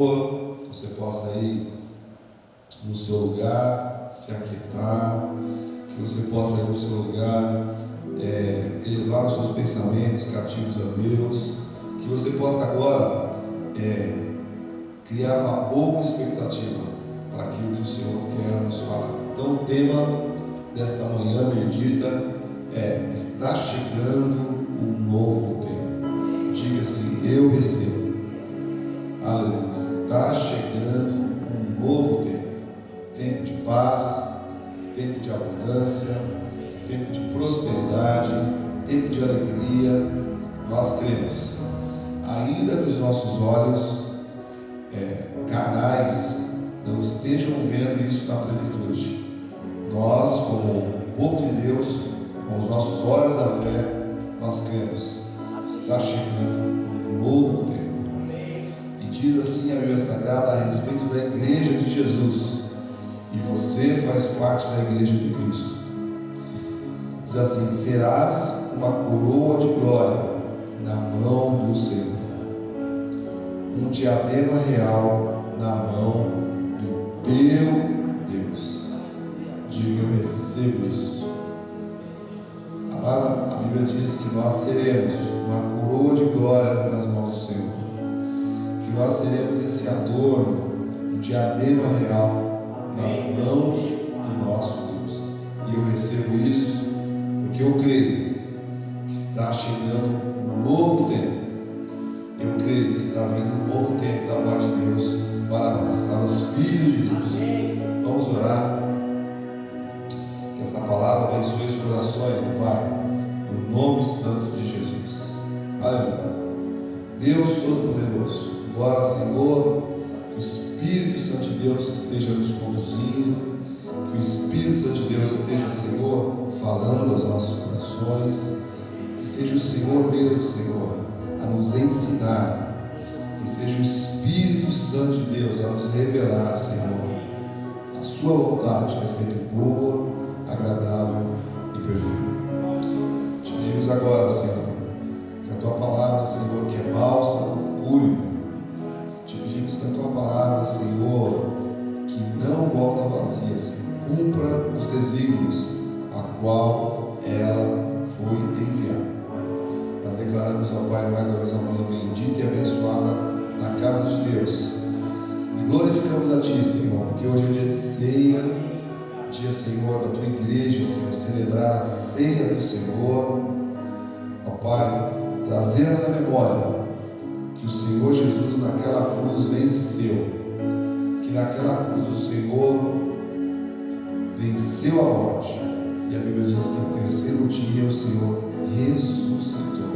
Você possa ir no seu lugar, se aquietar, que você possa ir no seu lugar, elevar os seus pensamentos cativos a Deus, que você possa agora criar uma boa expectativa para aquilo que o Senhor quer nos falar. Então o tema desta manhã bendita está chegando um novo tempo. Diga-se, eu recebo. Aleluia. Está chegando um novo tempo. Tempo de paz, tempo de abundância, tempo de prosperidade, tempo de alegria. Nós cremos. Ainda que os nossos olhos carnais não estejam vendo isso na plenitude, nós, como povo de Deus, com os nossos olhos da fé, nós cremos. Está chegando um novo tempo. Diz assim a Bíblia Sagrada a respeito da igreja de Jesus, e você faz parte da igreja de Cristo. Diz assim: serás uma coroa de glória na mão do Senhor, um diadema real na mão do teu Deus. Diga, eu recebo isso. A Bíblia diz que nós seremos uma coroa de glória nas mãos do Senhor. Nós seremos esse adorno, um diadema real nas mãos do nosso Deus. E eu recebo isso porque eu creio que está chegando um novo tempo. Eu creio que está vindo um novo tempo da parte de Deus para nós, para os filhos de Deus. Vamos orar. Que essa palavra abençoe os corações do Pai, no nome santo de Jesus. Aleluia. Deus Todo-Poderoso, agora, Senhor, que o Espírito Santo de Deus esteja nos conduzindo, que o Espírito Santo de Deus esteja, Senhor, falando aos nossos corações, que seja o Senhor mesmo, Senhor, a nos ensinar, que seja o Espírito Santo de Deus a nos revelar, Senhor, a sua vontade, que é sempre boa, agradável e perfeita. Te pedimos agora, Senhor, que a tua palavra, Senhor, que é bálsamo, cure. Que a tua palavra, Senhor, que não volta vazia, Senhor, cumpra os desígnios a qual ela foi enviada. Nós declaramos ao Pai mais uma vez uma manhã bendita e abençoada na casa de Deus. E glorificamos a Ti, Senhor, porque hoje é dia de ceia, dia, Senhor, da Tua igreja, Senhor, celebrar a ceia do Senhor. Ó Pai, trazemos a memória que o Senhor Jesus naquela cruz venceu, que naquela cruz o Senhor venceu a morte, e a Bíblia diz que no terceiro dia o Senhor ressuscitou,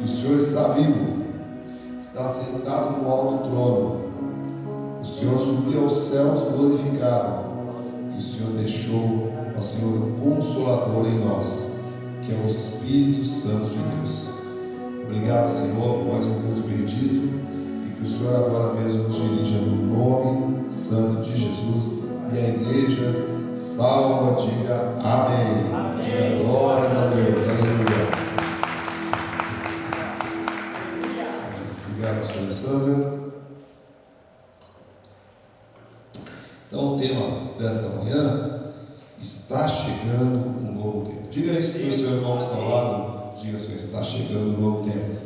e o Senhor está vivo, está sentado no alto trono, o Senhor subiu aos céus glorificado, e o Senhor deixou ao Senhor o Consolador em nós, que é o Espírito Santo de Deus. Obrigado, Senhor, por mais um culto bendito, e que o Senhor agora mesmo nos dirija no nome santo de Jesus, e a igreja salva, diga amém. Amém. Diga glória a Deus. Aleluia. Obrigado, pastor Alessandra. Então o tema desta manhã: está chegando um novo tempo. Diga isso para o seu irmão que está ao lado. Diga assim: está chegando um novo tempo.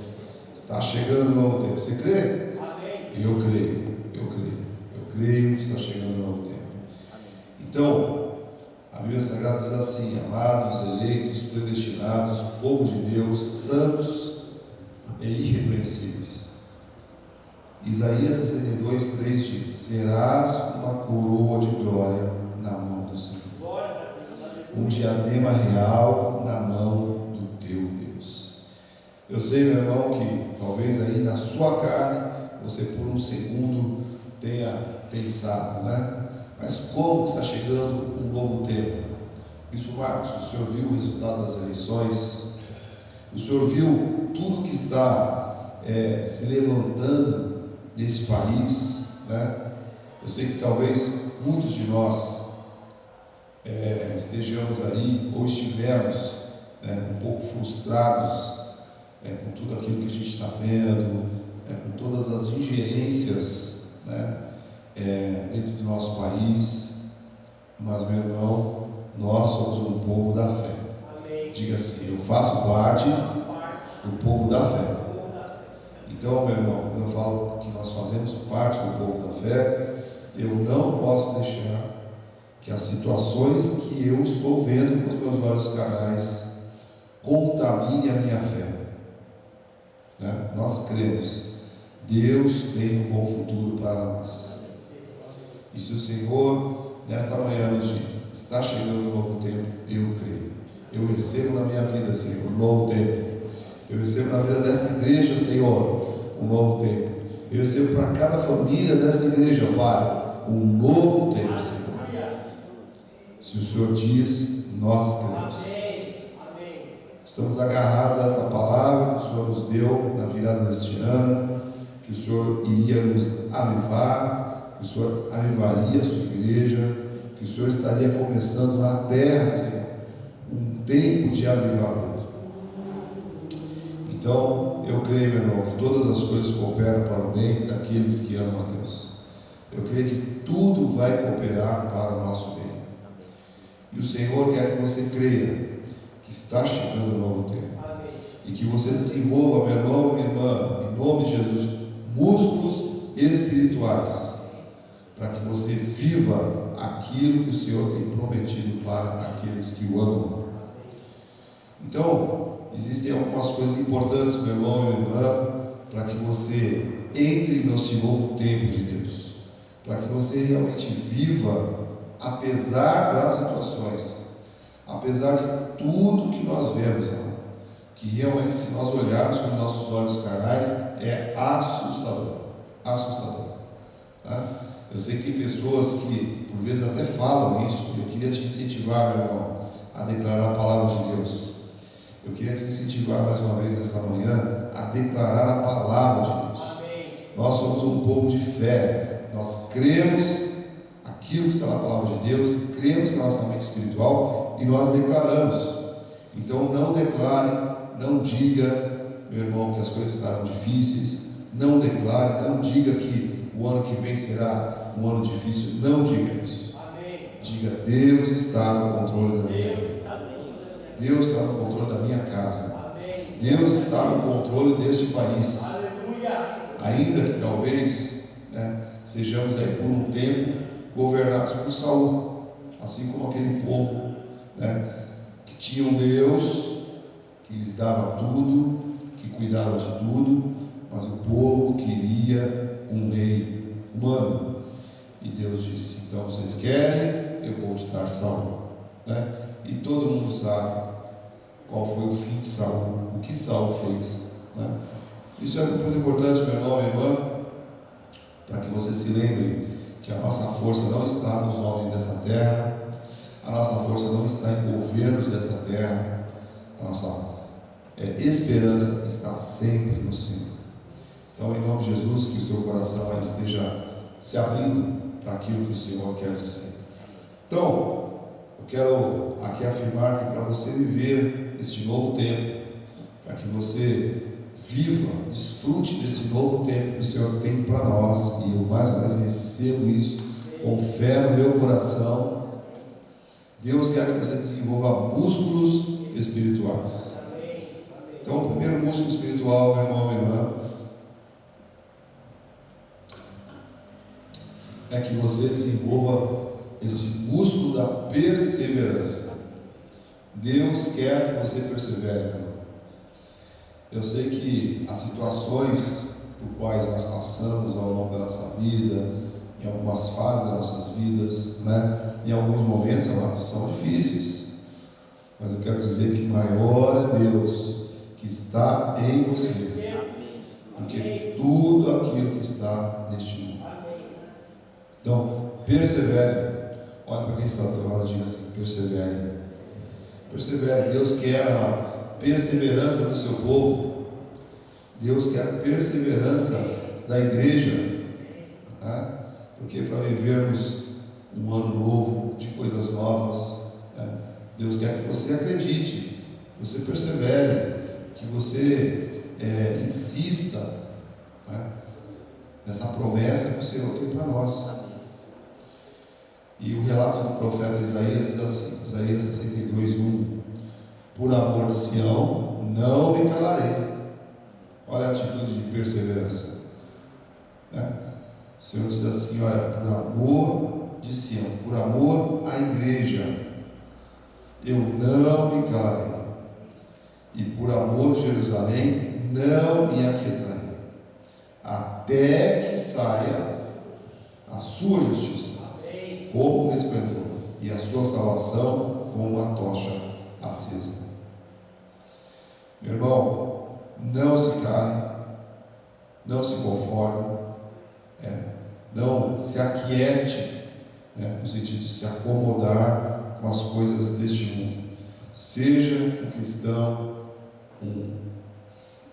Está chegando um novo tempo. Você crê? Amém. Eu creio. Eu creio que está chegando um novo tempo. Então, a Bíblia Sagrada diz assim: amados, eleitos, predestinados, povo de Deus, santos e irrepreensíveis. Isaías 62:3 diz: serás uma coroa de glória na mão do Senhor, um diadema real na mão do teu Deus. Eu sei, meu irmão, que talvez aí na sua carne você por um segundo tenha pensado, né? Mas como está chegando um novo tempo? Isso, Marcos, o senhor viu o resultado das eleições? O senhor viu tudo que está se levantando nesse país, né? Eu sei que talvez muitos de nós estejamos aí, ou estivemos um pouco frustrados com tudo aquilo que a gente está vendo, com todas as ingerências, né, dentro do nosso país, mas, meu irmão, nós somos um povo da fé. Amém. Diga assim: eu faço parte do povo da fé. Então, meu irmão, quando eu falo que nós fazemos parte do povo da fé, eu não posso deixar que as situações que eu estou vendo com os meus olhos carnais contamine a minha fé, né? Nós cremos, Deus tem um bom futuro para nós. E se o Senhor nesta manhã nos diz: está chegando um novo tempo, eu creio. Eu recebo na minha vida, Senhor, um novo tempo. Eu recebo na vida desta igreja, Senhor, um novo tempo. Eu recebo para cada família desta igreja, Pai, um novo tempo, Senhor. Se o Senhor diz, nós cremos. Estamos agarrados a esta palavra que o Senhor nos deu na virada deste ano, que o Senhor iria nos avivar, que o Senhor avivaria a sua igreja, que o Senhor estaria começando na terra, Senhor, um tempo de avivamento. Então, eu creio, meu irmão, que todas as coisas cooperam para o bem daqueles que amam a Deus. Eu creio que tudo vai cooperar para o nosso bem. E o Senhor quer que você creia que está chegando um novo tempo. Amém. E que você desenvolva, meu irmão, minha irmã, em nome de Jesus, músculos espirituais, para que você viva aquilo que o Senhor tem prometido para aqueles que o amam. Então, existem algumas coisas importantes, meu irmão e minha irmã, para que você entre nesse novo tempo de Deus, para que você realmente viva apesar das situações, apesar de tudo que nós vemos, que realmente, se nós olharmos com nossos olhos carnais, é assustador, assustador, tá? Eu sei que tem pessoas que por vezes até falam isso. Eu queria te incentivar, meu irmão, a declarar a palavra de Deus. Eu queria te incentivar mais uma vez nesta manhã a declarar a palavra de Deus. Amém. Nós somos um povo de fé, nós cremos aquilo que está na palavra de Deus, cremos na nossa mente espiritual e nós declaramos. Então não declare, não diga, meu irmão, que as coisas estarão difíceis, não declare, não diga que o ano que vem será um ano difícil, não diga isso. Amém. Diga: Deus está no controle da minha vida. Deus está no controle da minha casa. Amém. Deus está no controle deste país. Aleluia. Ainda que talvez, sejamos aí por um tempo governados por Saul, assim como aquele povo, que tinha um Deus que lhes dava tudo, que cuidava de tudo, mas o povo queria um rei humano. E Deus disse: então vocês querem, eu vou te dar Saul, E todo mundo sabe qual foi o fim de Saul, o que Saul fez, Isso é muito importante, meu irmão, minha irmã, para que você se lembre que a nossa força não está nos homens dessa terra, a nossa força não está em governos dessa terra, a nossa esperança está sempre no Senhor. Então, em nome de Jesus, que o seu coração esteja se abrindo para aquilo que o Senhor quer dizer. Então, eu quero aqui afirmar que para você viver este novo tempo, para que você viva, desfrute desse novo tempo que o Senhor tem para nós, e eu mais ou menos recebo isso com fé no meu coração. Deus quer que você desenvolva músculos espirituais. Então, o primeiro músculo espiritual, meu irmão, minha irmã, é que você desenvolva esse músculo da perseverança. Deus quer que você persevere, meu irmão. Eu sei que as situações por quais nós passamos ao longo da nossa vida, em algumas fases das nossas vidas, em alguns momentos são difíceis, mas eu quero dizer que maior é Deus que está em você do que tudo aquilo que está neste mundo. Então, persevere. Olha para quem está ao teu lado e diga assim: persevere. Persevere. Deus quer a perseverança do seu povo. Deus quer a perseverança da igreja, porque para vivermos um ano novo de coisas novas, Deus quer que você acredite, que você persevere, que você insista né? Nessa promessa que o Senhor tem para nós. E o relato do profeta Isaías diz assim, Isaías 62:1: por amor de Sião, não me calarei. Olha a atitude de perseverança, né? O Senhor diz assim: olha, por amor de Sião, por amor à igreja, eu não me calarei, e por amor de Jerusalém, não me aquietarei, até que saia a sua justiça como um resplendor, e a sua salvação como uma tocha acesa. Meu irmão, não se cale, não se conforme, não se aquiete, no sentido de se acomodar com as coisas deste mundo. Seja um cristão, um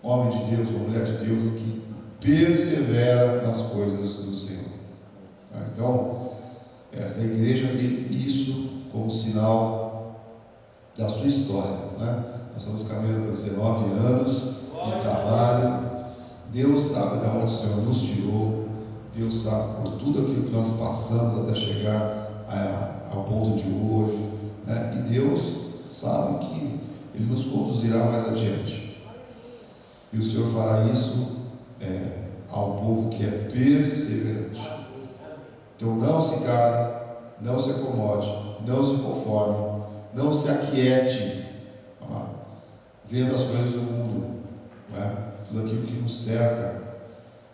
homem de Deus, uma mulher de Deus que persevera nas coisas do Senhor. Então, essa igreja tem isso como sinal da sua história, né? Nós estamos caminhando para 19 anos de trabalho. Deus sabe de onde o Senhor nos tirou, Deus sabe por tudo aquilo que nós passamos até chegar ao ponto de hoje, né? E Deus sabe que Ele nos conduzirá mais adiante, e o Senhor fará isso ao povo que é perseverante. Então não se cale, não se acomode, não se conforme, não se aquiete, amado, vendo as coisas do mundo, tudo aquilo que nos cerca,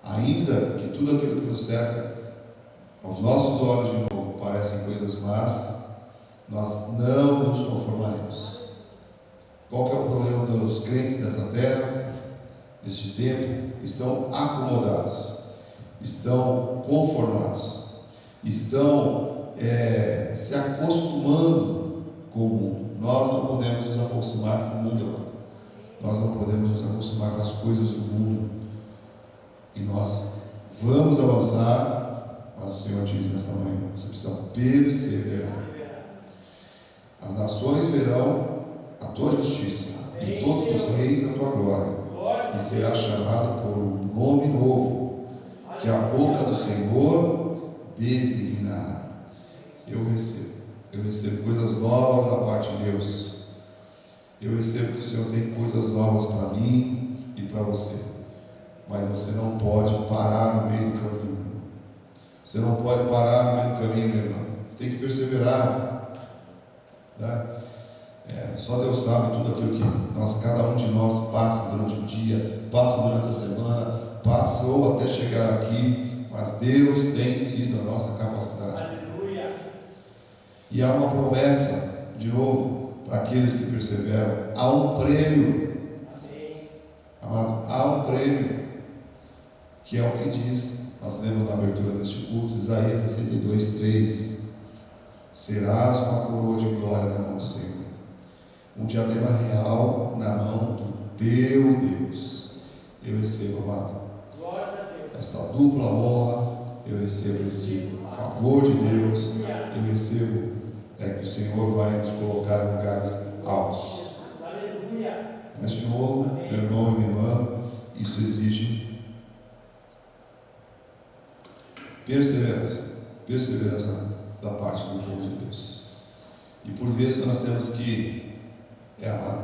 ainda que tudo aquilo que nos cerca aos nossos olhos de novo parecem coisas más, nós não nos conformaremos. Qual que é o problema dos crentes nessa terra, neste tempo? Estão acomodados, estão conformados, estão se acostumando com o mundo. Nós não podemos nos acostumar com o mundo, amado. Nós não podemos nos acostumar com as coisas do mundo, e nós vamos avançar, mas o Senhor diz nesta manhã: você precisa perseverar. As nações verão a tua justiça, e todos os reis a tua glória, e será chamado por um nome novo, que a boca do Senhor designará. Eu recebo coisas novas da parte de Deus. Eu recebo que o Senhor tem coisas novas para mim e para você, mas você não pode parar no meio do caminho. Você não pode parar no meio do caminho, meu irmão. Você tem que perseverar, né? Só Deus sabe tudo aquilo que cada um de nós passa durante o dia, passa durante a semana, passou até chegar aqui, mas Deus tem sido a nossa capacidade. Aleluia. E há uma promessa, de novo, para aqueles que perseveram: há um prêmio. Amém. Amado, há um prêmio, que é o que diz, nós lemos na abertura deste culto, Isaías 62:3: serás uma coroa de glória na mão do Senhor, um diadema real na mão do teu Deus. Eu recebo, amado, esta dupla honra, eu recebo esse favor de Deus, eu recebo que o Senhor vai nos colocar em lugares altos. Mas de novo, meu irmão e minha irmã, isso exige perseverança da parte do povo de Deus. E por vezes nós temos que,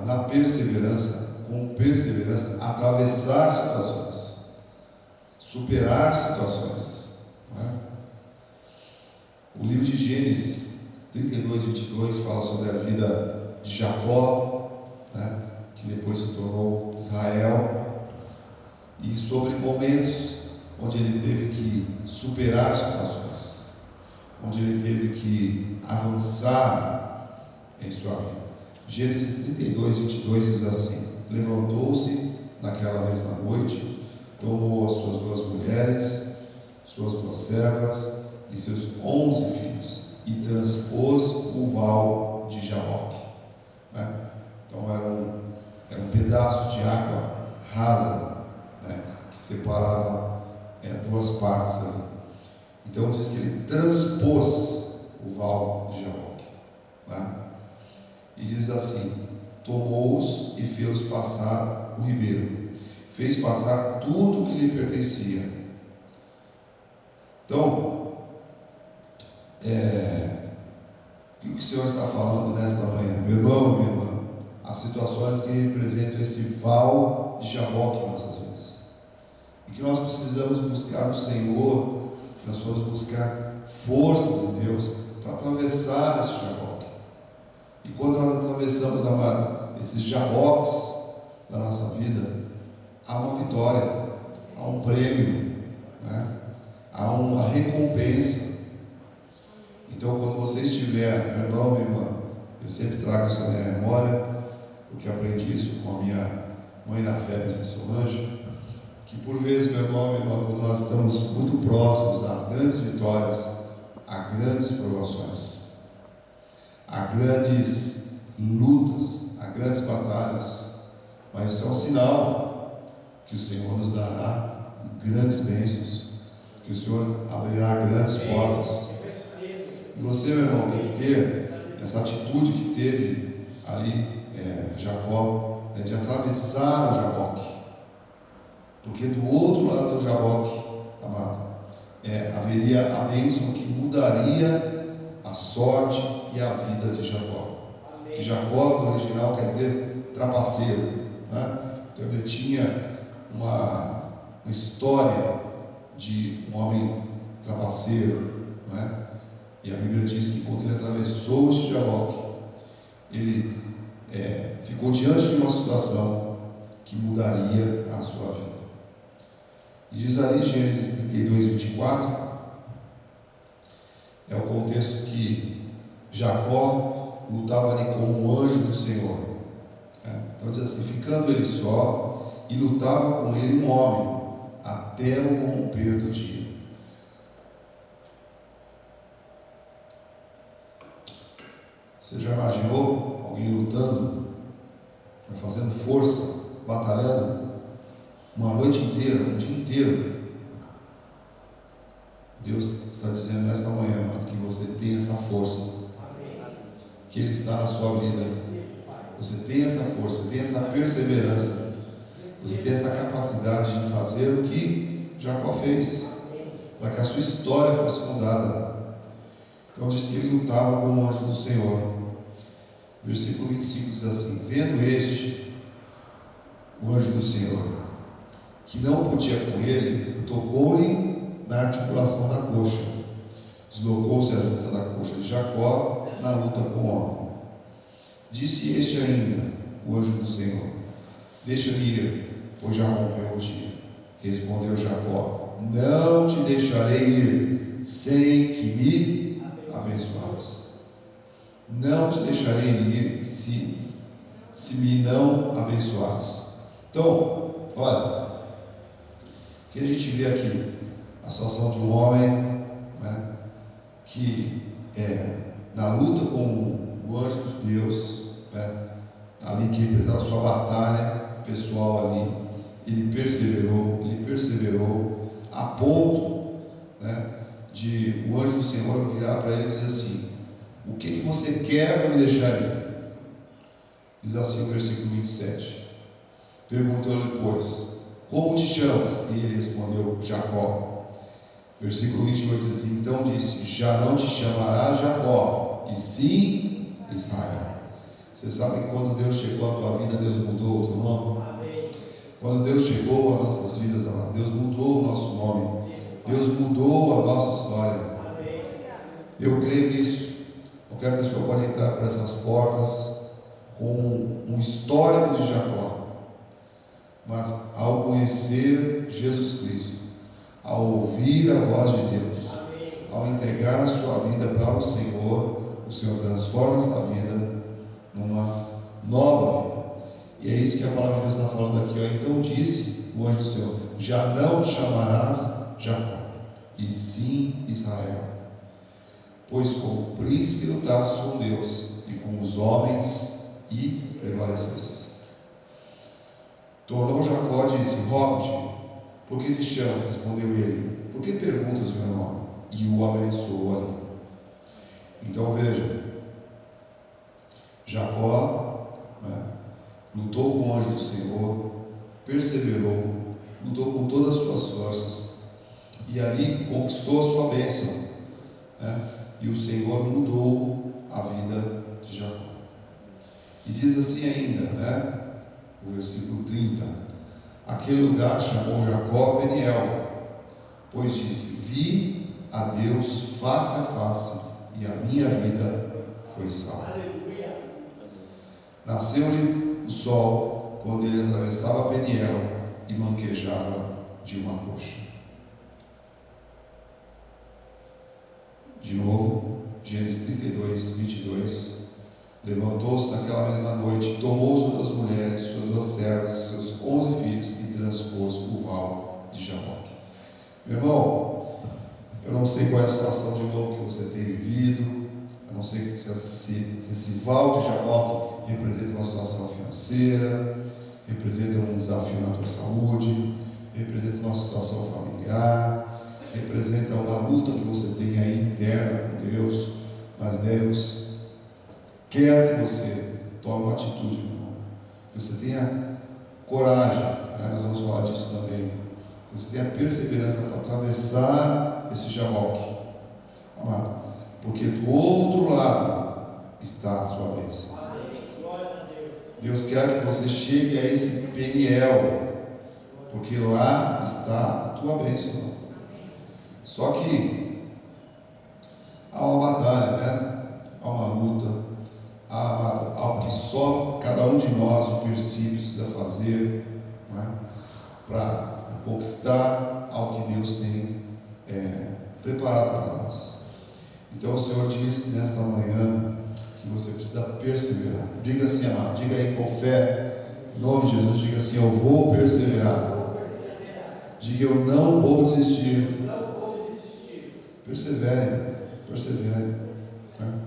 na perseverança, com perseverança, atravessar situações, superar situações, O livro de Gênesis 32:22 fala sobre a vida de Jacó, que depois se tornou Israel, e sobre momentos onde ele teve que superar situações, onde ele teve que avançar em sua vida. Gênesis 32:22 diz assim: levantou-se naquela mesma noite, tomou as suas 2 mulheres, suas 2 servas e seus 11 filhos, e transpôs o val de Jaboque. Então era um pedaço de água rasa, que separava 2 partes ali. Então diz que ele transpôs o val de Jaboque, e diz assim: tomou-os e fê-los passar o ribeiro, fez passar tudo o que lhe pertencia. Então, o que o Senhor está falando nesta manhã? Meu irmão, minha irmã, as situações que representam esse val de Jaboque em nossas vidas. E que nós precisamos buscar no Senhor, que nós vamos buscar forças em Deus para atravessar esse Jaboque. E quando nós atravessamos, amado, esses Jaboques da nossa vida, há uma vitória, há um prêmio, né? Há uma recompensa. Então, quando você estiver, meu irmão, minha irmã, eu sempre trago isso à minha memória, porque aprendi isso com a minha mãe na fé, Bispa Solange, que por vezes, meu irmão, minha irmã, quando nós estamos muito próximos a grandes vitórias, a grandes provações, a grandes lutas, a grandes batalhas, mas isso é um sinal que o Senhor nos dará grandes bênçãos, que o Senhor abrirá grandes portas. E você, meu irmão, tem que ter essa atitude que teve ali Jacó, de atravessar o Jaboque, porque do outro lado do Jaboque, amado, haveria a bênção que mudaria a sorte e a vida de Jacó. E Jacó, no original, quer dizer trapaceiro, né? Então ele tinha uma história de um homem trapaceiro, né? E a Bíblia diz que quando ele atravessou este Jaboque, ele ficou diante de uma situação que mudaria a sua vida. E diz ali, Gênesis 32, 24, é o contexto que Jacó lutava ali com um anjo do Senhor. Então diz assim, ficando ele só, e lutava com ele um homem, até o romper do dia. Você já imaginou alguém lutando, fazendo força, batalhando, uma noite inteira, um dia inteiro? Deus está dizendo nesta manhã, que você tem essa força, que Ele está na sua vida. Você tem essa força, você tem essa perseverança, você tem essa capacidade de fazer o que Jacó fez, para que a sua história fosse mudada. Então diz que ele lutava com o anjo do Senhor. Versículo 25 diz assim: vendo este, o anjo do Senhor, que não podia com ele, tocou-lhe na articulação da coxa, deslocou-se a junta da coxa de Jacó na luta com o homem. Disse este ainda, o anjo do Senhor: deixa-me ir, pois já rompeu o dia. Respondeu Jacó: não te deixarei ir sem que me abençoares. Não te deixarei ir se me não abençoares. Então, olha, o que a gente vê aqui? A situação de um homem, né, que na luta com o anjo de Deus, né, ali que representava a sua batalha pessoal ali, ele perseverou a ponto, né, de o anjo do Senhor virar para ele e dizer assim: o que você quer para me deixar ir? Diz assim o versículo 27. Perguntou-lhe, pois, como te chamas? E ele respondeu: Jacó. Versículo 28 diz assim: então disse: já não te chamarás Jacó, e sim Israel. Você sabe que quando Deus chegou à tua vida, Deus mudou o teu nome? Amém. Quando Deus chegou às nossas vidas, amado, Deus mudou o nosso nome. Deus mudou a nossa história. Amém. Eu creio nisso. Qualquer pessoa pode entrar por essas portas com um histórico de Jacó, mas ao conhecer Jesus Cristo, ao ouvir a voz de Deus, ao entregar a sua vida para o Senhor transforma essa vida numa nova vida. E é isso que a palavra de Deus está falando aqui. Então disse o anjo do Senhor: já não te chamarás Jacó, e sim Israel, pois como príncipe lutaste com Deus e com os homens e prevalecestes. Tornou Jacó e disse: rogo-te, por que te chamas? Respondeu ele: por que perguntas o meu nome? E o abençoou ali. Então veja, Jacó, lutou com o anjo do Senhor, perseverou, lutou com todas as suas forças e ali conquistou a sua bênção, né? E o Senhor mudou a vida de Jacó. E diz assim ainda, né? O versículo 30: aquele lugar chamou Jacó Peniel, pois disse: vi a Deus face a face e a minha vida foi salva. Nasceu-lhe o sol quando ele atravessava Peniel e manquejava de uma coxa. De novo, Gênesis 32, 22. Levantou-se naquela mesma noite, tomou suas mulheres, suas 2 servas, seus 11 filhos e transpôs o val de Jaboque. Meu irmão, eu não sei qual é a situação de novo que você tem vivido, eu não sei se esse val de Jaboque representa uma situação financeira, representa um desafio na tua saúde, representa uma situação familiar, representa uma luta que você tem aí interna com Deus, mas Deus quer que você tome uma atitude, irmão. Que você tenha coragem, né? Nós vamos falar disso também. Que você tenha perseverança para atravessar esse Jaboque, amado, porque do outro lado está a sua bênção. Deus quer que você chegue a esse Peniel, porque lá está a tua bênção. Só que há uma batalha, né? Há uma luta, há algo que só cada um de nós, o per si, precisa fazer, né? Para conquistar algo que Deus tem preparado para nós. Então o Senhor diz nesta manhã que você precisa perseverar. Diga assim, amado, diga aí com fé, em nome de Jesus, diga assim: eu vou perseverar. Diga: eu não vou desistir. Persevere, persevere. Né?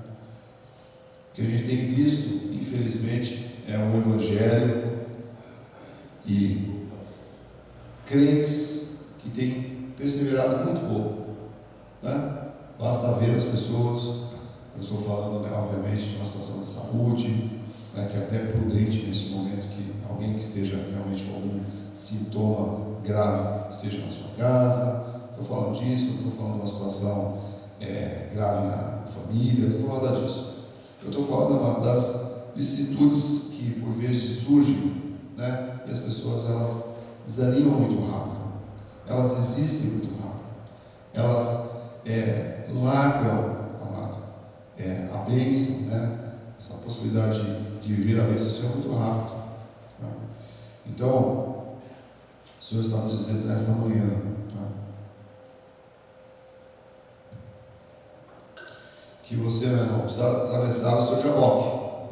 O que a gente tem visto, infelizmente, é um evangelho e crentes que têm perseverado muito pouco, né? Basta ver as pessoas. Eu estou falando, né, obviamente, de uma situação de saúde, né, que é até prudente nesse momento que alguém que esteja realmente com algum sintoma grave esteja na sua casa. Estou falando disso, não estou falando de uma situação grave na família, não estou falando nada disso. Eu estou falando das vicissitudes que por vezes surgem, né, e as pessoas elas desanimam muito rápido, elas desistem muito rápido, elas largam, amado, a bênção, né, essa possibilidade de viver a bênção do Senhor muito rápido. Né? Então, o Senhor está nos dizendo nesta manhã, né, que você, meu irmão, precisa atravessar o seu Jaboque.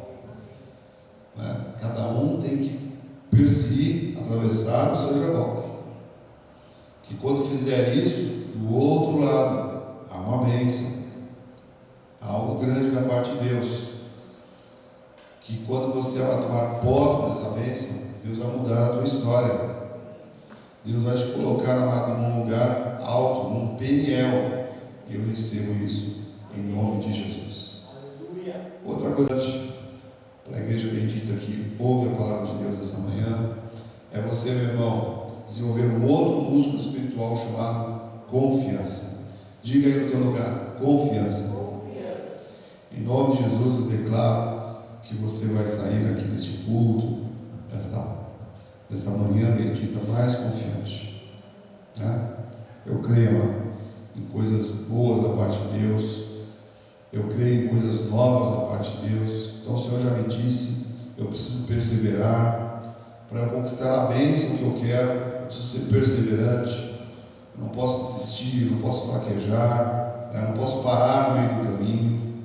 Né? Cada um tem que, per si, atravessar o seu Jaboque. Que quando fizer isso, do outro lado, há uma bênção, há algo grande da parte de Deus. Que quando você vai tomar posse dessa bênção, Deus vai mudar a tua história. Deus vai te colocar, amado, num lugar alto, num Peniel. E eu recebo isso em nome de Jesus. Aleluia. Outra coisa para a igreja bendita que ouve a palavra de Deus essa manhã é você, meu irmão, desenvolver um outro músculo espiritual chamado confiança. Diga aí no teu lugar: confiança. Confiança. Em nome de Jesus eu declaro que você vai sair daqui deste culto, desta manhã bendita, mais confiante, né? Eu creio, amado, em coisas boas da parte de Deus. Eu creio em coisas novas da parte de Deus. Então o Senhor já me disse: eu preciso perseverar para eu conquistar a bênção que eu quero. Eu preciso ser perseverante. Eu não posso desistir, eu não posso fraquejar, eu não posso parar no meio do caminho.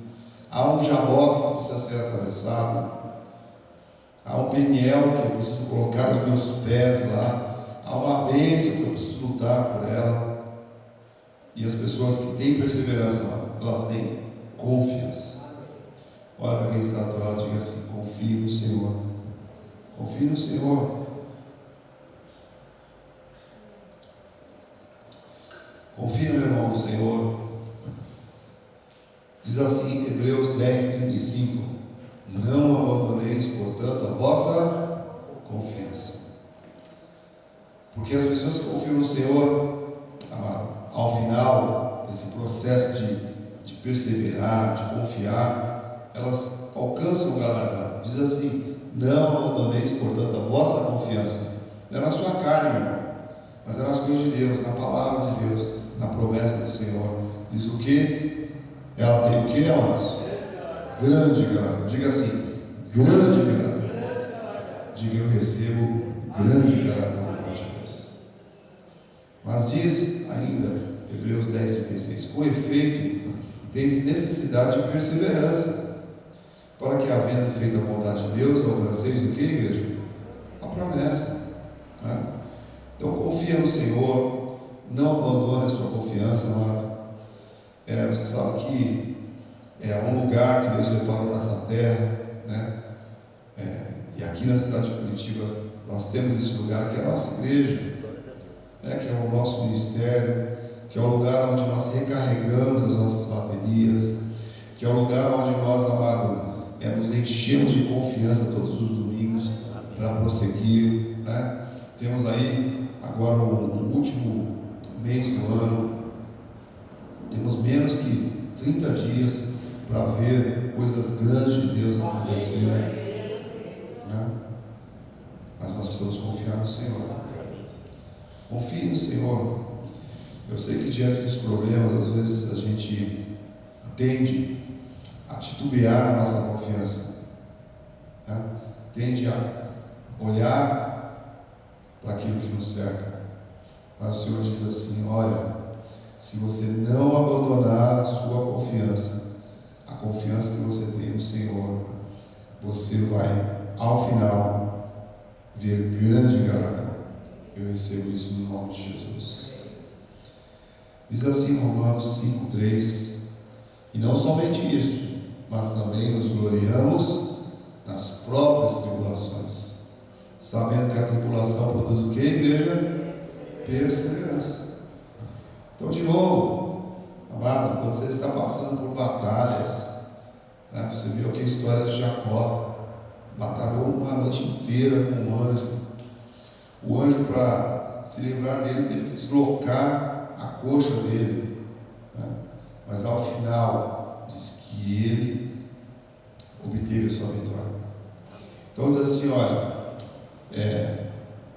Há um Jaboque que precisa ser atravessado. Há um Peniel que eu preciso colocar os meus pés lá. Há uma bênção que eu preciso lutar por ela. E as pessoas que têm perseverança, elas têm confiança. Olha para quem está ao teu lado e diga assim: confie no Senhor. Confie no Senhor. Confia, meu irmão, no Senhor. Diz assim, Hebreus 10:35: não abandoneis, portanto, a vossa confiança. Porque as pessoas que confiam no Senhor, amado, ao final desse processo de perseverar, de confiar, elas alcançam o galardão. Diz assim: não abandoneis, portanto, a vossa confiança. Não é na sua carne, meu irmão, mas é nas coisas de Deus, na palavra de Deus, na promessa do Senhor. Diz o que? Ela tem o que, amados? Grande galardão. Diga assim: grande galardão. Diga: eu recebo grande galardão da parte de Deus. Mas diz ainda, Hebreus 10:36, com efeito, tendes necessidade de perseverança, para que, havendo feito a vontade de Deus, alcanceis o que, igreja? A promessa, né? Então confia no Senhor, não abandone a sua confiança, amado. Você sabe que é um lugar que Deus preparou nessa terra, né? E aqui na cidade de Curitiba nós temos esse lugar que é a nossa igreja, né? Que é o nosso ministério, que é o lugar onde nós recarregamos as nossas baterias, que é o lugar onde nós, amado, nos enchemos de confiança todos os domingos para prosseguir, né? Temos aí agora o último mês do ano, temos menos que 30 dias para ver coisas grandes de Deus acontecerem, né? Mas nós precisamos confiar no Senhor. Confie no Senhor. Eu sei que diante dos problemas, às vezes a gente tende a titubear na nossa confiança, né? Tende a olhar para aquilo que nos cerca. Mas o Senhor diz assim: olha, se você não abandonar a sua confiança, a confiança que você tem no Senhor, você vai, ao final, ver grande galardão. Eu recebo isso no nome de Jesus. Diz assim Romanos 5:3, e não somente isso, mas também nos gloriamos nas próprias tribulações, sabendo que a tribulação produz o que, igreja? Perseverança. Então, de novo, amado, quando você está passando por batalhas, né, você viu aqui a história de Jacó, batalhou uma noite inteira com o anjo. O anjo, para se livrar dele, teve que deslocar a coxa dele, né? Mas ao final diz que ele obteve a sua vitória. Então diz assim: olha,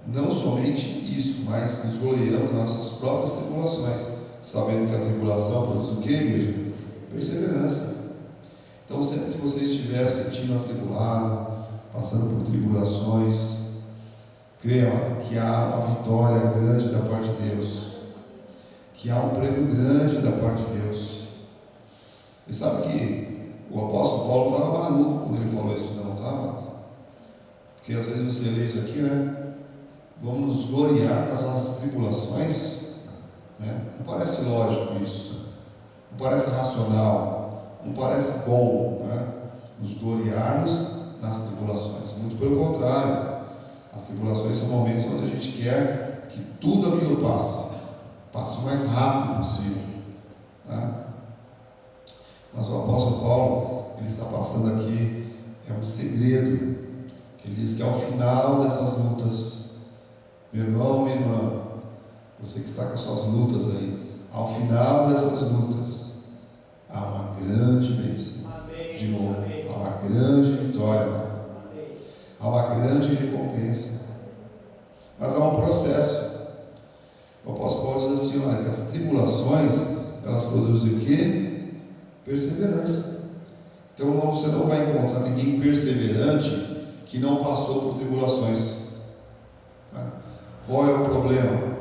não somente isso, mas nos gloriamos nas nossas próprias tribulações, sabendo que a tribulação produz o que, igreja? Perseverança. Então, sempre que você estiver sentindo atribulado, passando por tribulações, creia que há uma vitória grande da parte de Deus, que há um prêmio grande da parte de Deus. E sabe que o apóstolo Paulo estava maluco quando ele falou isso, não, tá, amado? Porque às vezes você lê isso aqui, né? Vamos nos gloriar nas nossas tribulações, né? Não parece lógico isso, não parece racional, não parece bom, né? Nos gloriarmos nas tribulações. Muito pelo contrário, as tribulações são momentos onde a gente quer que tudo aquilo passe o mais rápido possível, né? Mas o apóstolo Paulo, ele está passando aqui um segredo, que ele diz que ao final dessas lutas, meu irmão, minha irmã, você que está com as suas lutas aí, ao final dessas lutas, há uma grande bênção. De novo, há uma grande vitória, há uma grande recompensa. Mas há um processo. O apóstolo Paulo diz assim: olha, que as tribulações, elas produzem o quê? Perseverança. Então você não vai encontrar ninguém perseverante que não passou por tribulações. Qual é o problema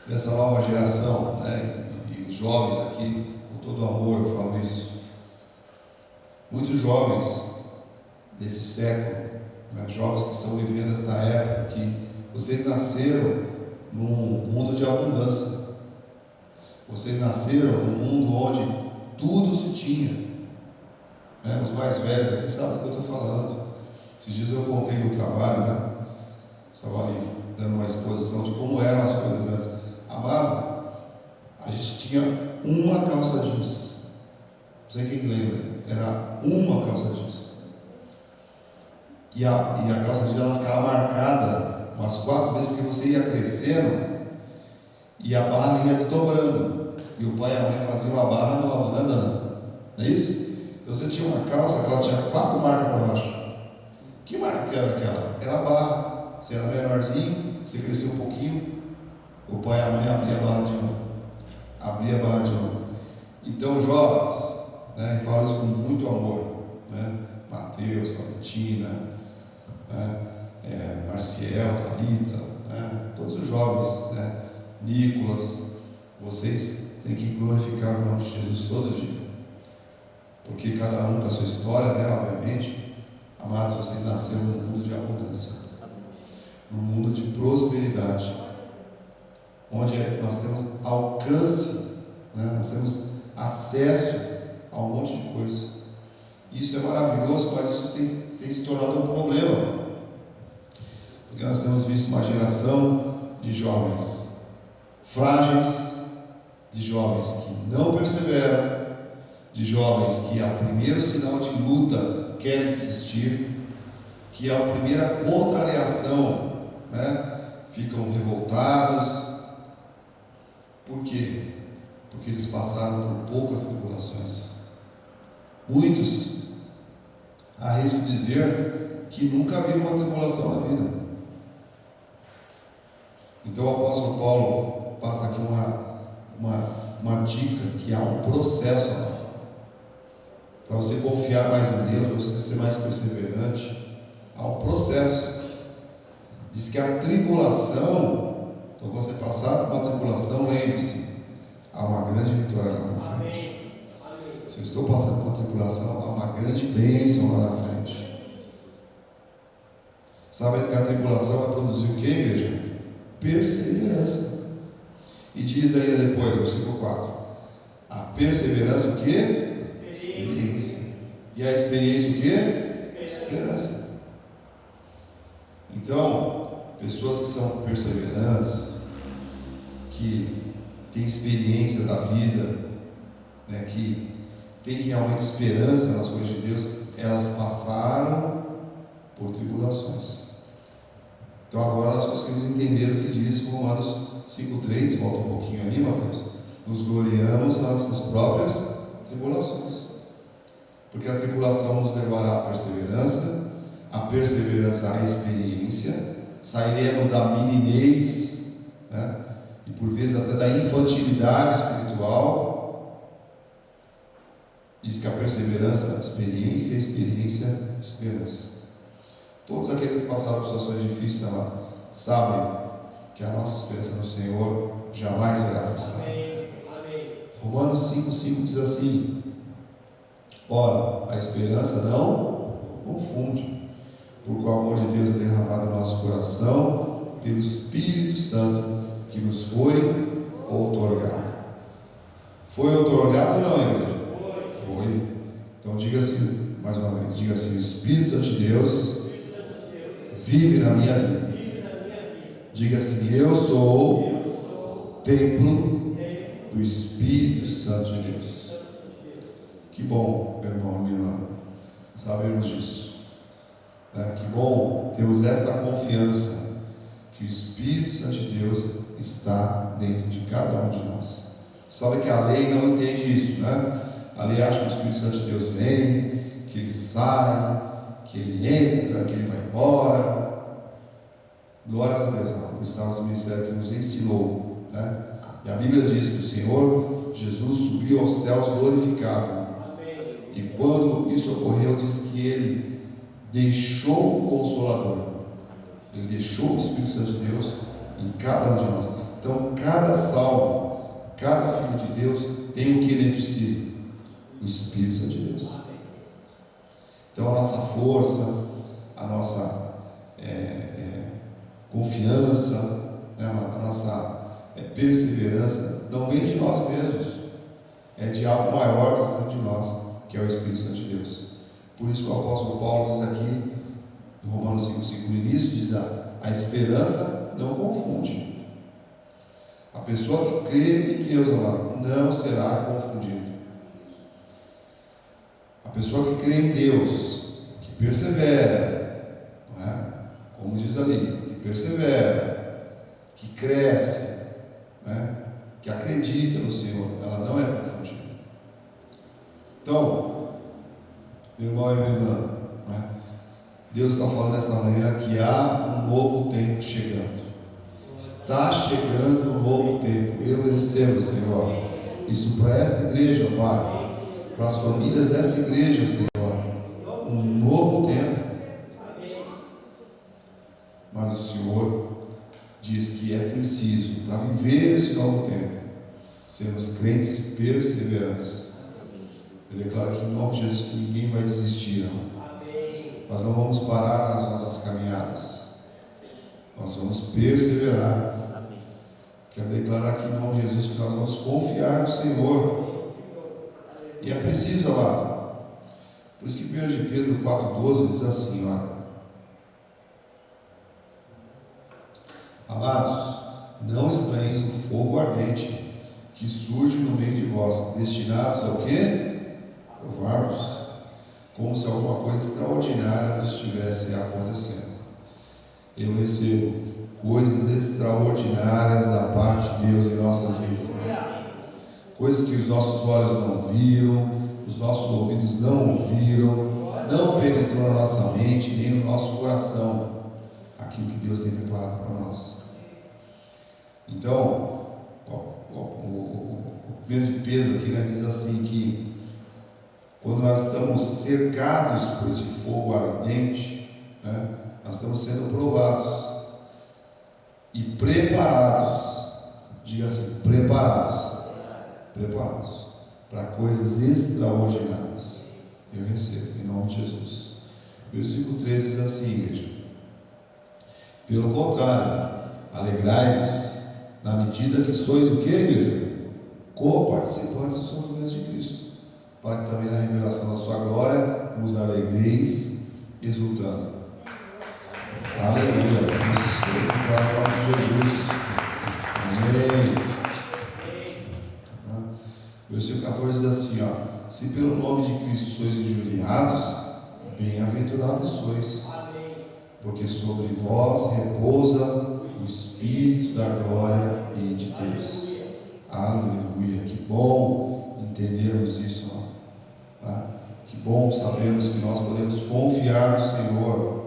dessa nova geração, né? E os jovens aqui, com todo amor eu falo isso, muitos jovens desse século, né? Jovens que estão vivendo esta época, que vocês nasceram num mundo de abundância, vocês nasceram num mundo onde tudo se tinha, né? Os mais velhos aqui sabem do que eu estou falando. Esses dias eu contei no trabalho, né? Estava ali dando uma exposição de como eram as coisas antes. Amado, a gente tinha uma calça jeans. Não sei quem lembra, era uma calça jeans. e a calça jeans ela ficava marcada umas 4 vezes, porque você ia crescendo e a barra ia desdobrando. E o pai e a mãe faziam a barra numa banana, não é isso? Então você tinha uma calça que ela tinha 4 marcas para baixo. Que marca que era aquela? Era a barra. Você era menorzinho, você crescia um pouquinho, o pai e a mãe abria a barra de novo. Abria a barra de novo. Então, jovens, né, e falo isso com muito amor, né? Mateus, Valentina, né? Marciel, Thalita, né? Todos os jovens, né? Nicolas, vocês têm que glorificar o nome de Jesus todo dia, porque cada um com a sua história, né? Obviamente, amados, vocês nasceram num mundo de abundância, num mundo de prosperidade, onde nós temos alcance, né? Nós temos acesso a um monte de coisas. Isso é maravilhoso, mas isso tem se tornado um problema, porque nós temos visto uma geração de jovens frágeis, de jovens que não perseveram, de jovens que ao primeiro sinal de luta querem desistir, que à primeira contrariação, né, ficam revoltados. Por quê? Porque eles passaram por poucas tribulações. Muitos arrisco dizer que nunca viram uma tribulação na vida. Então o apóstolo Paulo passa aqui uma dica, que há um processo para você confiar mais em Deus, para você ser mais perseverante. Há um processo. Diz que a tribulação, então quando você passar por uma tribulação, lembre-se, há uma grande vitória lá na frente. Se eu estou passando por uma tribulação, há uma grande bênção lá na frente. Sabe que a tribulação vai produzir o que, igreja? Perseverança. E diz aí depois, versículo 4, a perseverança o que? Experiência. E a experiência o que? Esperança. Então, pessoas que são perseverantes, que têm experiência da vida, né, que têm realmente esperança nas coisas de Deus, elas passaram por tribulações. Então agora nós conseguimos entender o que diz Romanos 5,3, volta um pouquinho ali, Mateus. Nos gloriamos nas nossas próprias tribulações, porque a tribulação nos levará à perseverança, a perseverança à experiência, sairemos da meninez, né, e por vezes até da infantilidade espiritual. Diz que a perseverança é experiência, e a experiência é esperança. Todos aqueles que passaram por situações difíceis sabem que a nossa esperança no Senhor jamais será frustrada. Romanos 5,5 diz assim: ora, a esperança não confunde, porque o amor de Deus é derramado no nosso coração pelo Espírito Santo que nos foi outorgado. Foi outorgado ou não, igreja? Foi. Então diga assim, mais uma vez, diga assim: o Espírito Santo de Deus vive na minha vida. Diga assim: eu sou templo do Espírito Santo de Deus. Que bom, meu irmão e minha irmã, sabermos disso. Que bom termos esta confiança que o Espírito Santo de Deus está dentro de cada um de nós. Sabe que a lei não entende isso, né? A lei acha que o Espírito Santo de Deus vem, que ele sai, que ele entra, que ele vai embora. Glórias a Deus, irmão. Estamos no ministério que nos ensinou, né? E a Bíblia diz que o Senhor Jesus subiu aos céus glorificado. E quando isso ocorreu, diz que ele deixou o Consolador. Ele deixou o Espírito Santo de Deus em cada um de nós. Então, cada salvo, cada filho de Deus tem o que dentro de si? O Espírito Santo de Deus. Então, a nossa força, a nossa confiança, né, a nossa perseverança não vem de nós mesmos, é de algo maior que está de nós, que é o Espírito Santo de Deus. Por isso que o apóstolo Paulo diz aqui, em Romanos 5,5, no início, diz: a esperança não confunde. A pessoa que crê em Deus, amado, não será confundido. A pessoa que crê em Deus, que persevera, como diz ali, que persevera, que cresce, né? Que acredita no Senhor, ela não é confundida. Então, meu irmão e minha irmã, né? Deus está falando nessa manhã que há um novo tempo chegando. Está chegando um novo tempo. Eu recebo, Senhor, isso para esta igreja, Pai, para as famílias dessa igreja, Senhor, um novo tempo. Mas o Senhor diz que é preciso, para viver esse novo tempo, sermos crentes perseverantes. Eu declaro aqui em nome de Jesus que ninguém vai desistir. Nós não vamos parar nas nossas caminhadas. Nós vamos perseverar. Quero declarar aqui em nome de Jesus que nós vamos confiar no Senhor. E é preciso, amado. Por isso que 1 de Pedro 4,12 diz assim, olha. Amados, não estranheis o fogo ardente que surge no meio de vós, destinados ao quê? Provar-vos, como se alguma coisa extraordinária nos estivesse acontecendo. Eu recebo coisas extraordinárias da parte de Deus em nossas vidas, né? Coisas que os nossos olhos não viram, os nossos ouvidos não ouviram, não penetrou na nossa mente, nem no nosso coração, aquilo que Deus tem preparado para nós. Então, o 1 de Pedro aqui, né, diz assim que quando nós estamos cercados por esse fogo ardente, né, nós estamos sendo provados e preparados, diga assim, preparados para coisas extraordinárias. Eu recebo, em nome de Jesus. Versículo 13 diz assim, igreja: pelo contrário, alegrai-vos na medida que sois o que, igreja? Co-participantes dos sofrimentos de Cristo, para que também na revelação da sua glória vos alegreis, exultando. Aleluia. Vamos glorificar o nome de Jesus. Amém. Versículo 14 diz assim, ó: se pelo nome de Cristo sois injuriados, bem-aventurados sois, porque sobre vós repousa o Espírito da glória e de Deus. Aleluia. Que bom entendermos isso, irmão. Tá? Que bom sabermos que nós podemos confiar no Senhor.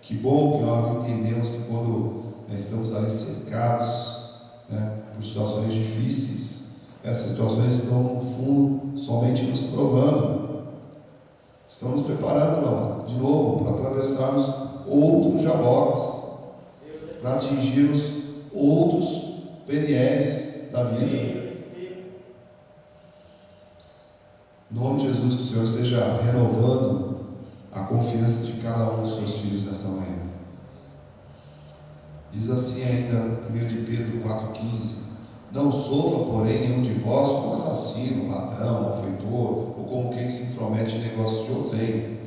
Que bom que nós entendemos que quando estamos ali cercados, né, por situações difíceis, essas situações estão no fundo somente nos provando. Estamos nos preparando, amado, de novo, para atravessarmos outros jaboques, para atingirmos outros peniéis da vida. Em nome de Jesus, que o Senhor esteja renovando a confiança de cada um dos seus filhos nesta manhã. Diz assim ainda, 1 de Pedro 4,15: não sofra, porém, nenhum de vós como assassino, ladrão, malfeitor, ou como quem se intromete em negócio de outrem,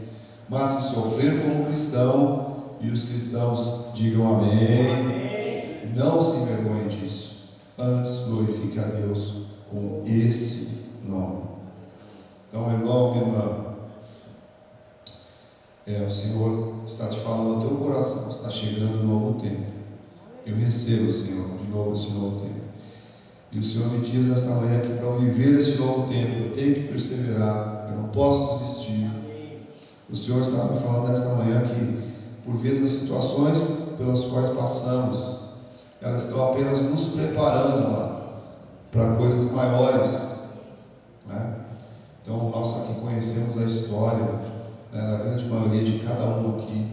mas se sofrer como cristão, e os cristãos digam amém, não se envergonhem disso, antes glorifique a Deus com esse nome. Então, meu irmão, minha irmã, o Senhor está te falando ao teu coração, está chegando um novo tempo. Eu recebo, Senhor, de novo esse novo tempo. E o Senhor me diz esta manhã que para eu viver esse novo tempo, eu tenho que perseverar, eu não posso desistir. O Senhor está me falando nesta manhã que, por vezes, as situações pelas quais passamos, elas estão apenas nos preparando, amado, para coisas maiores, né? Então, nós aqui conhecemos a história, né, da grande maioria de cada um aqui.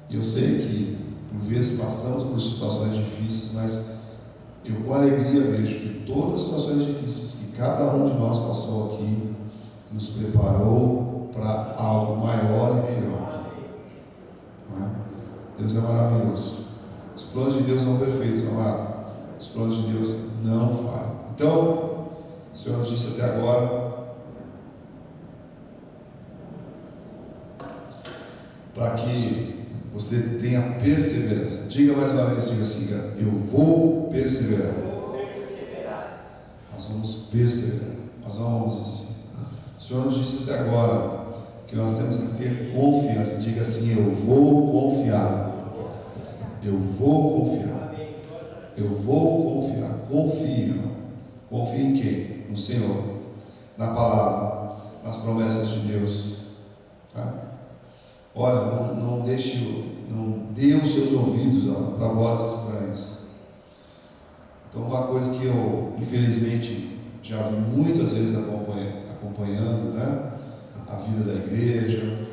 E eu sei que, por vezes, passamos por situações difíceis, mas eu com alegria vejo que todas as situações difíceis que cada um de nós passou aqui, nos preparou para algo maior e melhor. Não é? Deus é maravilhoso. Os planos de Deus são perfeitos, amado. Os planos de Deus não falham. Então, o Senhor nos disse até agora, para que você tenha perseverança. Diga mais uma vez, diga assim: eu vou perseverar. Nós vamos perseverar. Nós vamos assim. O Senhor nos disse até agora que nós temos que ter confiança. Diga assim: eu vou confiar. Eu vou confiar. Eu vou confiar. Confio. Confio em quem? No Senhor. Na palavra. Nas promessas de Deus. Tá? Olha, não dê os seus ouvidos para vozes estranhas. Então, uma coisa que eu, infelizmente, já vi muitas vezes acompanhando, né, a vida da igreja,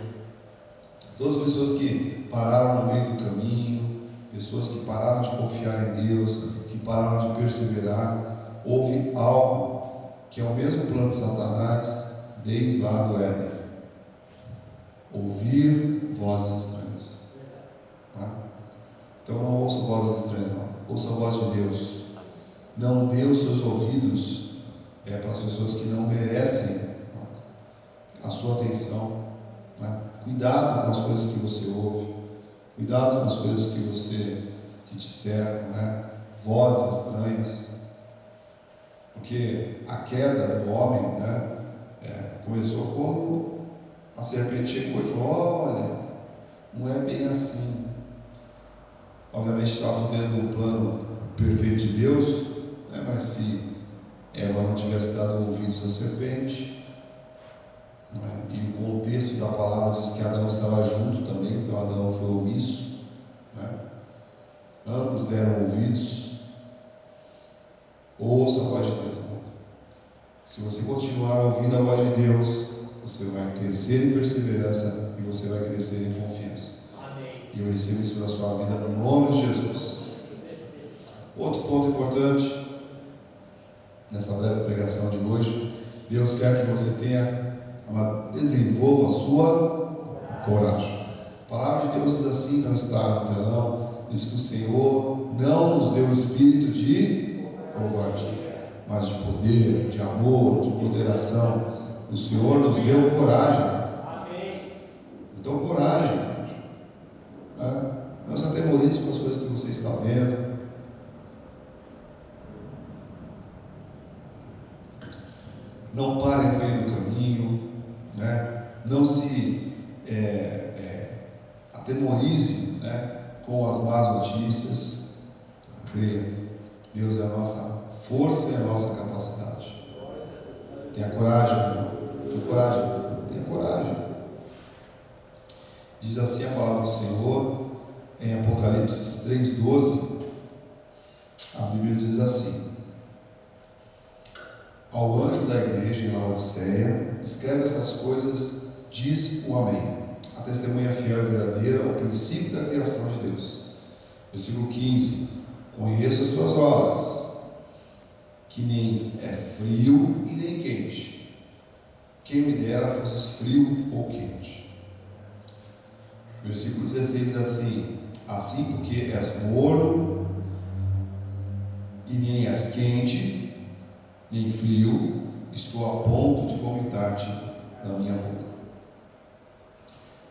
todas as pessoas que pararam no meio do caminho, pessoas que pararam de confiar em Deus, que pararam de perseverar, houve algo que é o mesmo plano de Satanás desde lá do Éden: ouvir vozes estranhas. Tá? Então não ouça vozes estranhas, não. Ouça a voz de Deus. Não dê os seus ouvidos para as pessoas que não merecem a sua atenção. Né? Cuidado com as coisas que você ouve. Cuidado com as coisas que te cercam. Né? Vozes estranhas. Porque a queda do homem, né, começou quando a serpente chegou e falou: olha, não é bem assim. Obviamente estava tudo dentro do plano perfeito de Deus, né? Mas se Eva não tivesse dado ouvidos à serpente, né? E o contexto da palavra diz que Adão estava junto também, então Adão foi omisso, né? Ambos deram ouvidos. Ouça a voz de Deus, né? Se você continuar ouvindo a voz de Deus, você vai crescer em perseverança e você vai crescer em confiança. Amém. E eu recebo isso para a sua vida no nome de Jesus. Outro ponto importante nessa breve pregação de hoje: Deus quer que você desenvolva a sua coragem. A palavra de Deus diz assim, não está no telão, diz que o Senhor não nos deu o espírito de covardia, mas de poder, de amor, de moderação. O Senhor nos deu coragem. Então, coragem. Né? Não se atemorize com as coisas que você está vendo. Não pare no meio do caminho. Né? Não se atemorize, né, com as más notícias. Creia. Deus é a nossa força e a nossa capacidade. Tenha coragem, irmão. Tenha coragem. Tenha coragem. Diz assim a palavra do Senhor em Apocalipse 3:12. A Bíblia diz assim: ao anjo da igreja em Laodiceia, escreve essas coisas, diz o Amém, a testemunha fiel e verdadeira, o princípio da criação de Deus. Versículo 15: conheço as suas obras, que nem é frio e nem quente. Quem me dera fosse frio ou quente. Versículo 16 diz assim: assim porque és morno e nem és quente, nem frio, estou a ponto de vomitar-te na minha boca.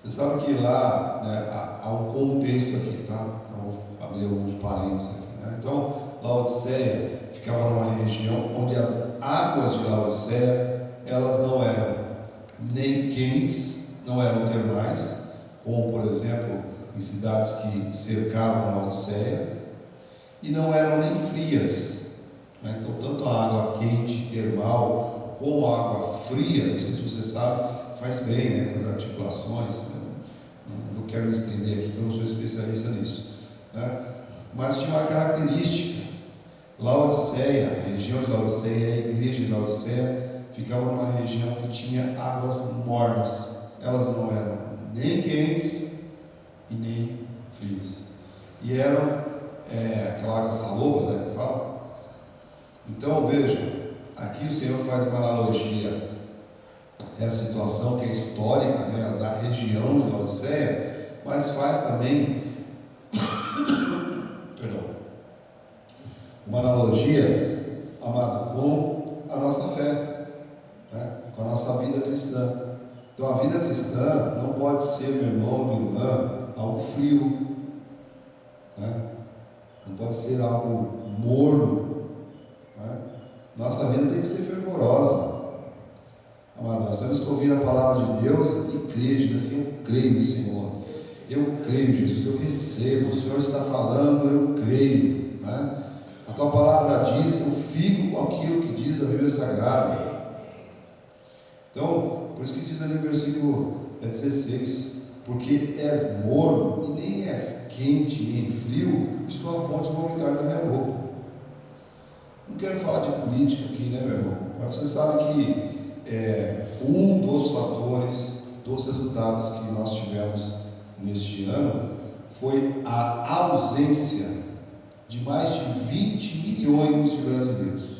Você sabe que lá, né, há um contexto aqui, tá? Eu vou abrir alguns parênteses aqui, né? Então, Laodiceia ficava numa região onde as águas de Laodiceia, elas não eram nem quentes, não eram termais, como por exemplo em cidades que cercavam Laodiceia, e não eram nem frias. Então, tanto a água quente, termal, como a água fria, não sei se você sabe, faz bem, né, com as articulações. Não quero me estender aqui, porque eu não sou especialista nisso, né? Mas tinha uma característica. Laodiceia, a região de Laodiceia, a igreja de Laodiceia, ficava numa região que tinha águas mornas. Elas não eram nem quentes e nem frias. E eram aquela água salobra, né, que fala. Então, veja, aqui o Senhor faz uma analogia essa situação que é histórica, né, da região de Laodiceia, mas faz também uma analogia, amado, com a nossa fé, né, com a nossa vida cristã. Então, a vida cristã não pode ser, meu irmão, minha irmã, algo frio, né? Não pode ser algo morno, né? Nossa vida tem que ser fervorosa. Amado, nós temos que ouvir a palavra de Deus e crer, diga assim: eu creio no Senhor. Eu creio, Jesus, eu recebo, o Senhor está falando, eu creio, né? A tua palavra diz, eu fico com aquilo que diz a Bíblia Sagrada. Então, por isso que diz ali no versículo 16: porque és morno e nem és quente nem frio, estou a ponto de vomitar da minha boca. Não quero falar de política aqui, né, meu irmão? Mas você sabe que um dos fatores dos resultados que nós tivemos neste ano foi a ausência de mais de 20 milhões de brasileiros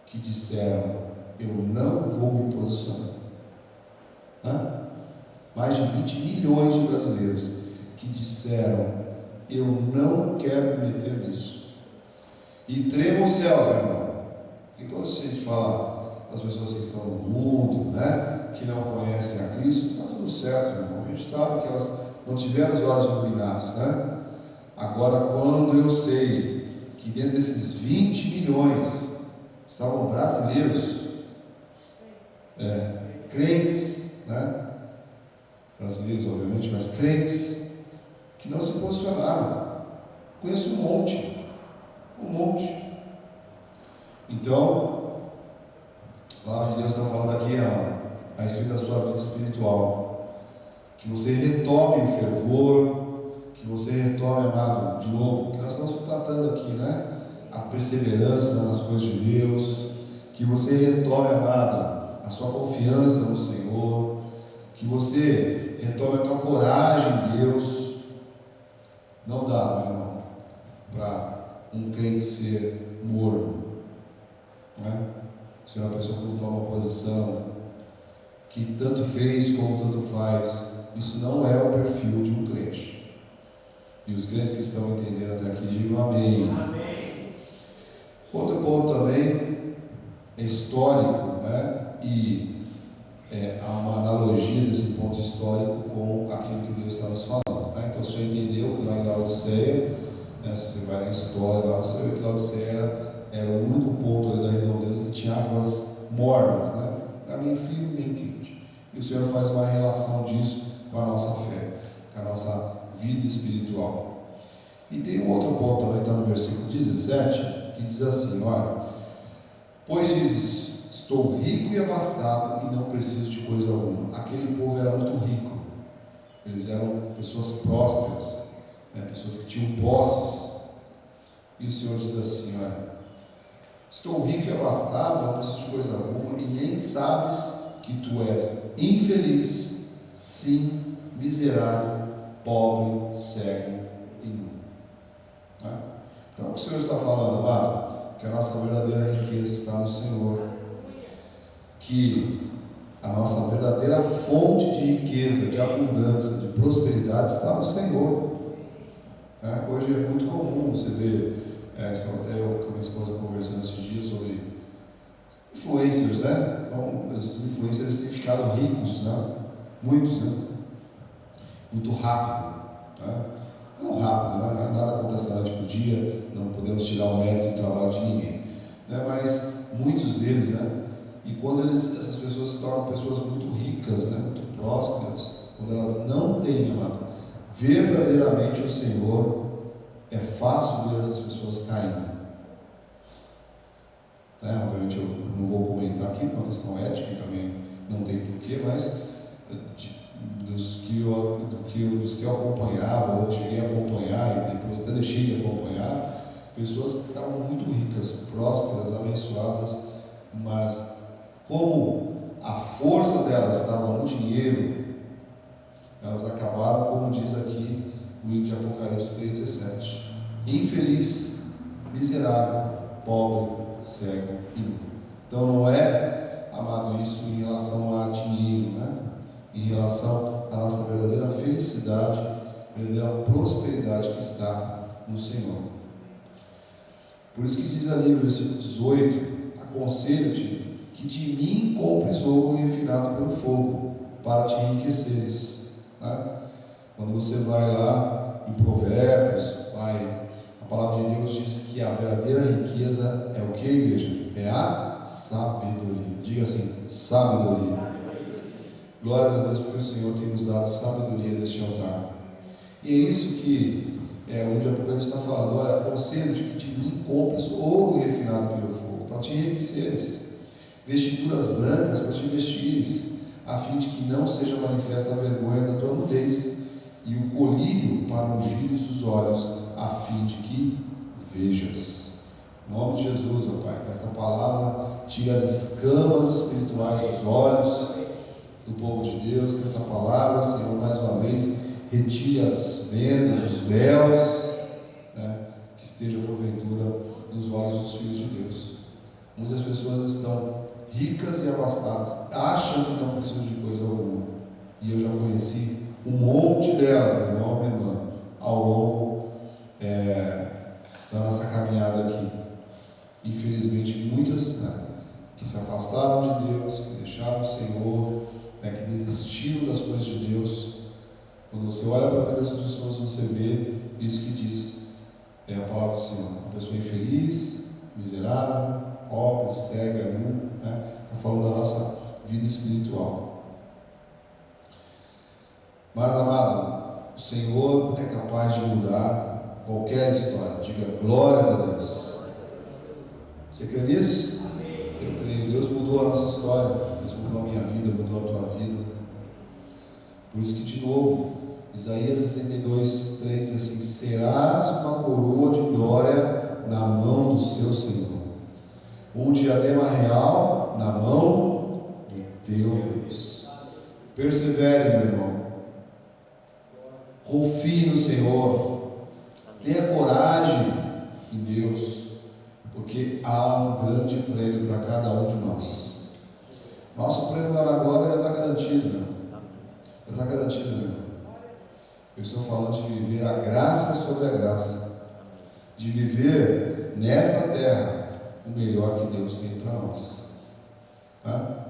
que disseram: eu não vou me posicionar. Mais de 20 milhões de brasileiros que disseram: eu não quero me meter nisso. E trema os céus, meu irmão. E quando a gente fala das pessoas que estão no mundo, né, que não conhecem a Cristo, está tudo certo, meu irmão. A gente sabe que elas não tiveram os olhos iluminados, né? Agora, quando eu sei que dentro desses 20 milhões estavam brasileiros, crentes, né? Brasileiros, obviamente, mas crentes que não se posicionaram. Conheço um monte. Então, a palavra de Deus está falando aqui, amado, a respeito da sua vida espiritual. Que você retome o fervor, que você retome, amado, de novo, que nós estamos tratando aqui, né? A perseverança nas coisas de Deus. Que você retome, amado, a sua confiança no Senhor. Que você retome a tua coragem em Deus. Não dá, meu irmão, para um crente ser morno, né? Ser uma pessoa que não toma posição, que tanto fez como tanto faz. Isso não é o perfil de um crente. E os crentes que estão entendendo até aqui, digam amém. Amém. Outro ponto também é histórico, né? E há uma analogia desse ponto histórico com aquilo que Deus está nos falando, né? Então, você entendeu que lá em Laodiceia, né, se você vai na história, lá você vê que Laodiceia era o único ponto ali da redondeza que tinha águas mornas, né? Não era nem frio nem quente. E o Senhor faz uma relação disso com a nossa fé, com a nossa vida espiritual. E tem um outro ponto também, está no versículo 17, que diz assim: olha, pois dizes, estou rico e abastado e não preciso de coisa alguma. Aquele povo era muito rico, eles eram pessoas prósperas, né? Pessoas que tinham posses. E o Senhor diz assim: olha, estou rico e abastado, não preciso de coisa alguma, e nem sabes que tu és infeliz, sim, miserável, pobre, cego e nu. Né? Então, o que o Senhor está falando, amado? Que a nossa verdadeira riqueza está no Senhor, que a nossa verdadeira fonte de riqueza, de abundância, de prosperidade está no Senhor. Hoje é muito comum você ver, até eu com a minha esposa conversando esses dias sobre influencers, né? Então, os influencers têm ficado ricos, né? Muitos, né? Muito rápido, né? Não rápido, né? Nada acontece da noite para o dia, não podemos tirar o mérito do trabalho de ninguém, né? Mas muitos deles, né? E quando essas pessoas se tornam pessoas muito ricas, né? Muito prósperas, quando elas não têm, amado, verdadeiramente o Senhor, é fácil ver essas pessoas caindo. Obviamente eu não vou comentar aqui por uma questão ética, e também não tem porquê, mas dos que eu acompanhava, ou cheguei a acompanhar, e depois até deixei de acompanhar, pessoas que estavam muito ricas, prósperas, abençoadas, mas como a força delas estava no dinheiro, elas acabaram, como diz aqui no livro de Apocalipse 3:17, infeliz, miserável, pobre, cego e nu. Então não é, amado, isso em relação a dinheiro, né? Em relação à nossa verdadeira felicidade, verdadeira prosperidade que está no Senhor. Por isso que diz ali no versículo 18: aconselho-te que de mim compres ouro refinado pelo fogo, para te enriqueceres. Quando você vai lá em Provérbios, a palavra de Deus diz que a verdadeira riqueza é o que, igreja? É a sabedoria. Diga assim: sabedoria. Glórias a Deus porque o Senhor tem nos dado sabedoria deste altar. E é isso que o livro de Apocalipse está falando. Olha, aconselho-te que de mim compres ouro refinado pelo fogo, para te enriqueceres, vestiduras brancas para te vestires, a fim de que não seja manifesta a vergonha da tua nudez, e o colírio para ungires os olhos, a fim de que vejas. Em nome de Jesus, ó Pai, que esta palavra tire as escamas espirituais dos olhos do povo de Deus, que esta palavra, Senhor, mais uma vez, retire as vendas, os véus, que esteja porventura nos olhos dos filhos de Deus. Muitas pessoas estão ricas e abastadas, acham que não precisam de coisa alguma, e eu já conheci um monte delas, meu irmão, minha irmã, ao longo da nossa caminhada aqui. Infelizmente, muitas que se afastaram de Deus, que deixaram o Senhor, que desistiram das coisas de Deus. Quando você olha para a vida dessas pessoas, você vê isso que diz a palavra do Senhor: uma pessoa infeliz, miserável, pobre, cega, nu. Está falando da nossa vida espiritual. Mas, amado, o Senhor é capaz de mudar qualquer história. Diga glórias a Deus. Você crê nisso? Eu creio. Deus mudou a nossa história. Deus mudou a minha vida, mudou a tua vida. Por isso que, de novo, Isaías 62, 3 diz assim: serás uma coroa de glória na mão do seu Senhor, um diadema real na mão do teu Deus. Persevere, meu irmão. Confie no Senhor. Tenha coragem em Deus, porque há um grande prêmio para cada um de nós. Nosso prêmio lá na glória já está garantido, meu. Já está garantido, meu. Eu estou falando de viver a graça sobre a graça, de viver nessa terra o melhor que Deus tem para nós.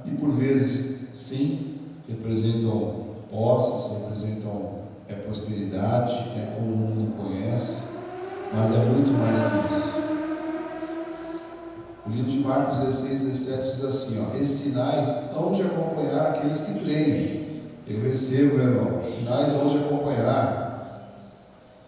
E por vezes, sim, representam posses, representam prosperidade, como o mundo conhece, mas é muito mais que isso. O livro de Marcos 16, 17 diz assim: esses sinais hão de acompanhar aqueles que creem. Eu recebo, meu irmão, sinais hão de acompanhar.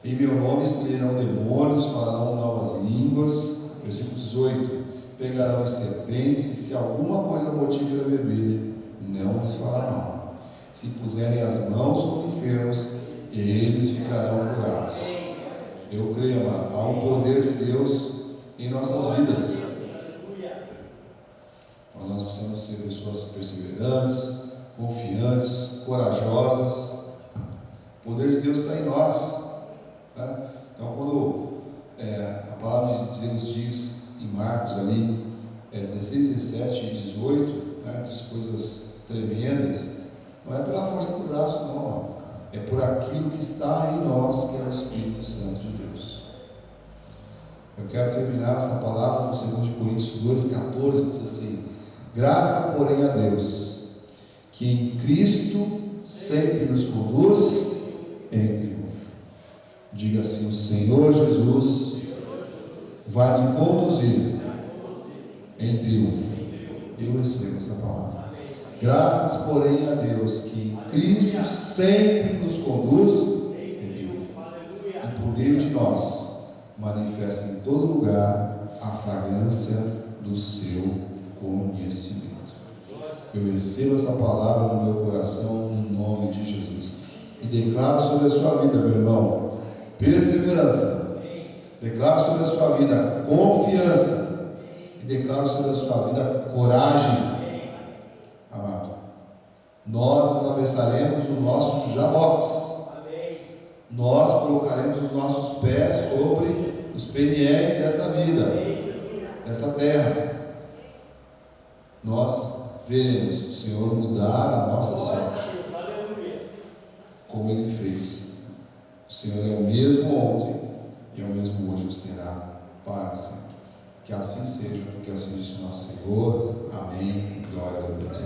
Em meu nome expelirão demônios, falarão novas línguas. Versículo 18: pegarão as serpentes, e se alguma coisa mortífera beberem, não lhes fará mal. Se puserem as mãos sobre enfermos, eles ficarão curados. Eu creio, amado, há um poder de Deus em nossas vidas. Mas nós precisamos ser pessoas perseverantes, confiantes, corajosas. O poder de Deus está em nós. Então, quando a palavra de Deus diz em Marcos ali, 16, 17 e 18, diz coisas tremendas, não é pela força do braço, não. É por aquilo que está em nós, que é o Espírito Santo de Deus. Eu quero terminar essa palavra com 2 Coríntios 2,14, diz assim: graça, porém, a Deus, que em Cristo sempre nos conduz em triunfo. Diga assim: o Senhor Jesus vai me conduzir em triunfo. Eu recebo essa palavra. Graças, porém, a Deus, que em Cristo sempre nos conduz em triunfo, e por meio de nós manifesta em todo lugar a fragrância do seu conhecimento. Eu recebo essa palavra no meu coração, em nome de Jesus, e declaro sobre a sua vida, meu irmão, perseverança. Declaro sobre a sua vida confiança, e declaro sobre a sua vida coragem. Amado, nós atravessaremos o nosso Jaboques. Nós colocaremos os nossos pés sobre os peniéis dessa vida, dessa terra. Nós veremos o Senhor mudar a nossa sorte, como Ele fez. O Senhor é o mesmo ontem e é o mesmo hoje, o será para sempre. Que assim seja, porque assim disse o nosso Senhor. Amém. Glórias a Deus.